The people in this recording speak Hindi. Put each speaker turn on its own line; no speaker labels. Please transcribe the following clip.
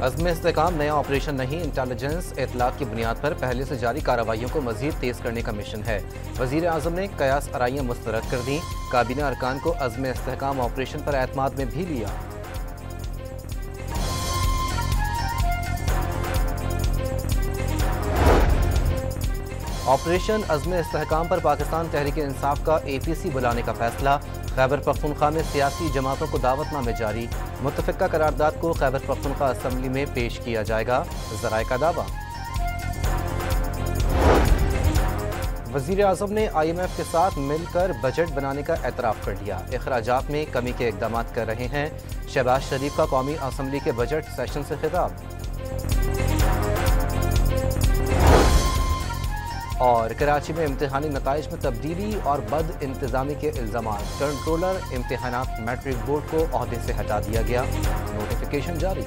अज़्म इस्तेहकाम नया ऑपरेशन नहीं, इंटेलिजेंस इतलात की बुनियाद पर पहले से जारी कार्रवाइयों को मजीद तेज करने का मिशन है। वज़ीर आज़म ने कयास आराइयाँ मुस्तरद कर दी। काबीना अरकान को अज़्म इस्तेहकाम ऑपरेशन पर एतमाद में भी लिया। ऑपरेशन अज़्म इस्तेहकाम पर पाकिस्तान तहरीक इंसाफ का APC बुलाने का फैसला। खैबर पख्तूनख्वा में सियासी जमातों को दावतनामे जारी। मुत्तफ़िका करारदाद को खैबर पख्तूनख्वा असम्बली में पेश किया जाएगा, ज़राए का दावा। वज़ीर आज़म ने IMF के साथ मिलकर बजट बनाने का एतराफ़ कर लिया। अखराजात में कमी के इक़दाम कर रहे हैं। शहबाज शरीफ का कौमी असम्बली के बजट सेशन से खिताब। और कराची में इम्तिहानी नताइज में तब्दीली और बद इंतज़ामी के इल्ज़ामात। कंट्रोलर इम्तिहानात मैट्रिक बोर्ड को ओहदे से हटा दिया गया। नोटिफिकेशन जारी।